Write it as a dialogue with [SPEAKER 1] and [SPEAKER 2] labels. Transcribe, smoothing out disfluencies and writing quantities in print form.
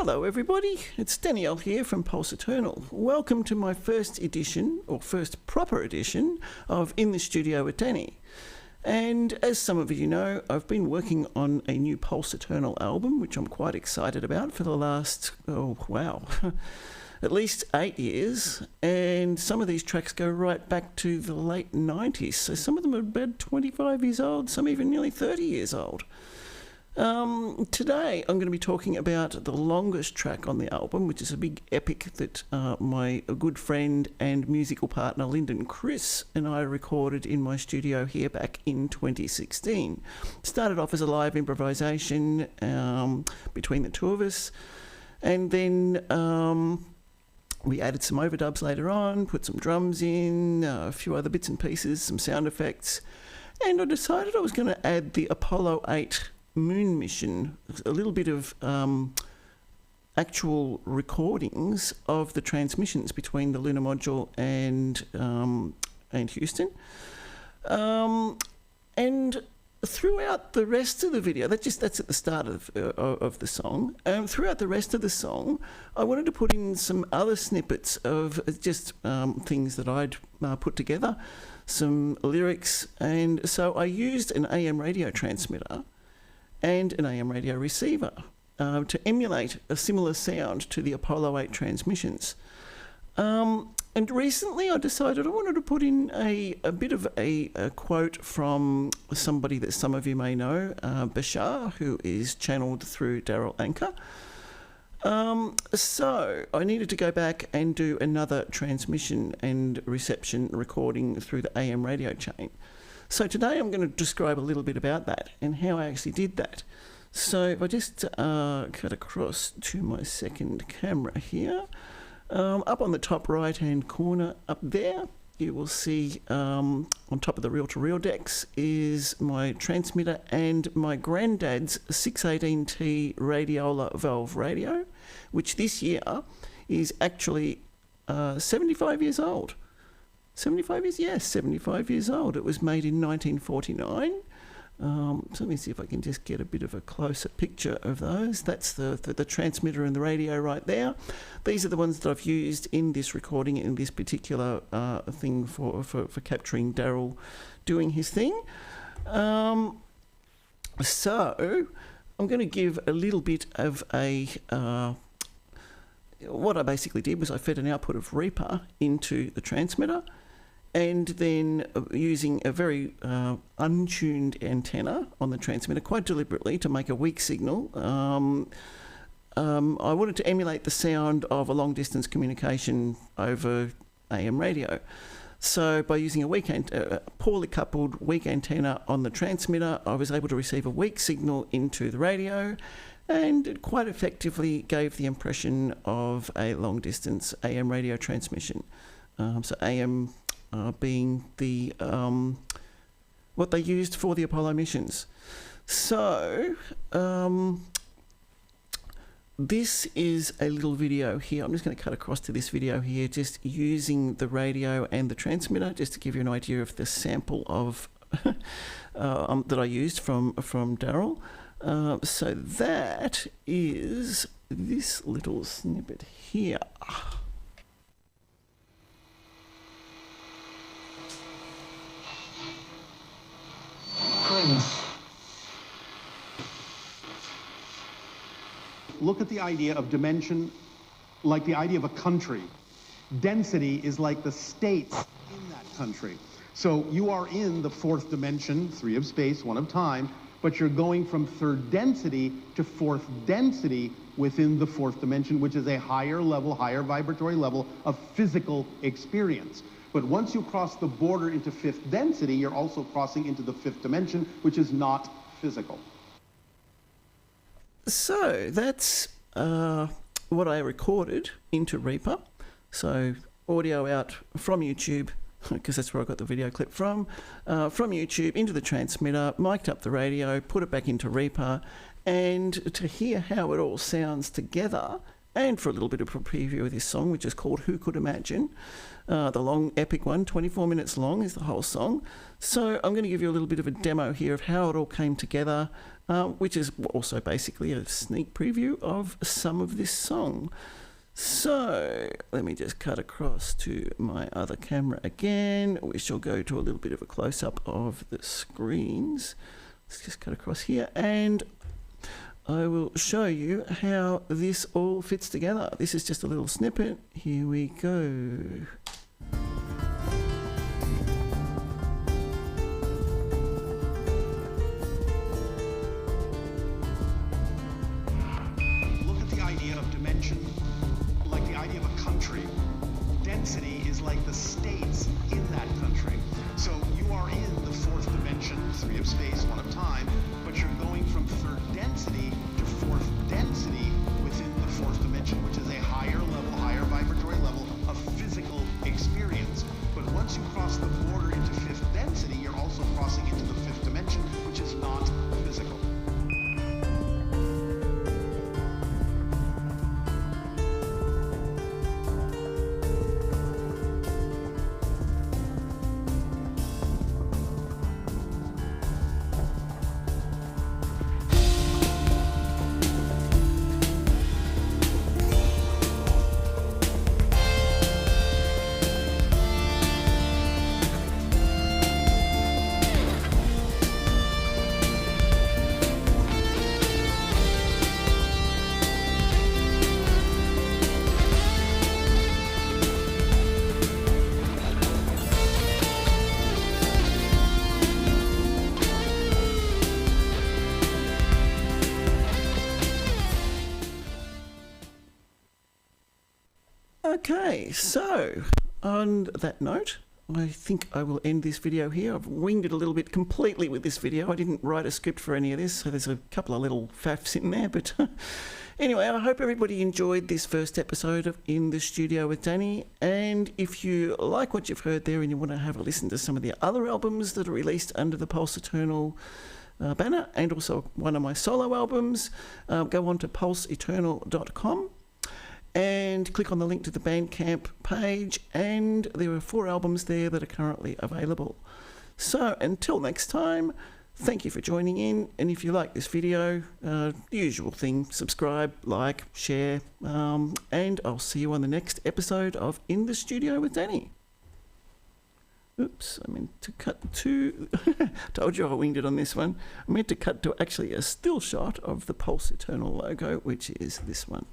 [SPEAKER 1] Hello everybody, it's Dannii here from Pulse Eternal. Welcome to my first edition, or first proper edition, of In the Studio with Dannii. And as some of you know, I've been working on a new Pulse Eternal album, which I'm quite excited about for the last, at least 8 years. And some of these tracks go right back to the late 90s. So some of them are about 25 years old, some even nearly 30 years old. Today I'm going to be talking about the longest track on the album, which is a big epic that my good friend and musical partner Lyndon Chris and I recorded in my studio here back in 2016. Started off as a live improvisation between the two of us, and then we added some overdubs later on, put some drums in, a few other bits and pieces, some sound effects, and I decided I was going to add the Apollo 8 moon mission, a little bit of actual recordings of the transmissions between the lunar module and Houston, and throughout the rest of the video, that's at the start of the song. Throughout the rest of the song, I wanted to put in some other snippets of just things that I'd put together, some lyrics, and so I used an AM radio transmitter and an AM radio receiver to emulate a similar sound to the Apollo 8 transmissions. And recently I decided I wanted to put in a bit of a quote from somebody that some of you may know, Bashar, who is channeled through Daryl Anchor. So I needed to go back and do another transmission and reception recording through the AM radio chain. So today I'm going to describe a little bit about that and how I actually did that. So if I just cut across to my second camera here, up on the top right hand corner up there, you will see on top of the reel-to-reel decks is my transmitter and my granddad's 618T Radiola valve radio, which this year is actually 75 years old. 75 years? Yes, 75 years old. It was made in 1949. So let me see if I can just get a bit of a closer picture of those. That's the transmitter and the radio right there. These are the ones that I've used in this recording, in this particular thing for capturing Daryl doing his thing. So I'm going to give a little bit of a... what I basically did was I fed an output of Reaper into the transmitter, and then using a very untuned antenna on the transmitter, quite deliberately to make a weak signal. I wanted to emulate the sound of a long-distance communication over AM radio. So by using a poorly coupled weak antenna on the transmitter, I was able to receive a weak signal into the radio, and it quite effectively gave the impression of a long-distance AM radio transmission. So AM being the what they used for the Apollo missions. So this is a little video here. I'm just going to cut across to this video here, just using the radio and the transmitter, just to give you an idea of the sample of that I used from Daryl. So that is this little snippet here.
[SPEAKER 2] Look at the idea of dimension like the idea of a country. Density is like the states in that country. So you are in the fourth dimension, 3 of space, 1 of time, but you're going from third density to fourth density within the fourth dimension, which is a higher level, higher vibratory level of physical experience. But once you cross the border into fifth density, you're also crossing into the fifth dimension, which is not physical.
[SPEAKER 1] So that's what I recorded into Reaper. So audio out from YouTube, because that's where I got the video clip from YouTube into the transmitter, mic'd up the radio, put it back into Reaper, and to hear how it all sounds together and for a little bit of a preview of this song, which is called Who Could Imagine. The long, epic one, 24 minutes long is the whole song. So I'm going to give you a little bit of a demo here of how it all came together, which is also basically a sneak preview of some of this song. So let me just cut across to my other camera again. We shall go to a little bit of a close-up of the screens. Let's just cut across here, and I will show you how this all fits together. This is just a little snippet. Here we go.
[SPEAKER 2] Look at the idea of dimension like the idea of a country. Density is like the states in that country. So you are in the fourth dimension, 3 of space, 1 of time, but you're going from third density to fourth density within the fourth dimension, which is a higher level, higher vibratory level of physical experience. But once you cross the border into fifth density, you're also crossing into the fifth dimension, which is not physical.
[SPEAKER 1] Okay, so on that note, I think I will end this video here. I've winged it a little bit completely with this video. I didn't write a script for any of this, so there's a couple of little faffs in there. But anyway, I hope everybody enjoyed this first episode of In the Studio with Dannii. And if you like what you've heard there and you want to have a listen to some of the other albums that are released under the Pulse Eternal banner, and also one of my solo albums, go on to pulseeternal.com. and click on the link to the Bandcamp page, and there are 4 albums there that are currently available. So until next time, thank you for joining in, and if you like this video, the usual thing, subscribe, like, share, and I'll see you on the next episode of In the Studio with Dannii. Oops, I meant to cut to... told you I winged it on this one. I meant to cut to actually a still shot of the Pulse Eternal logo, which is this one.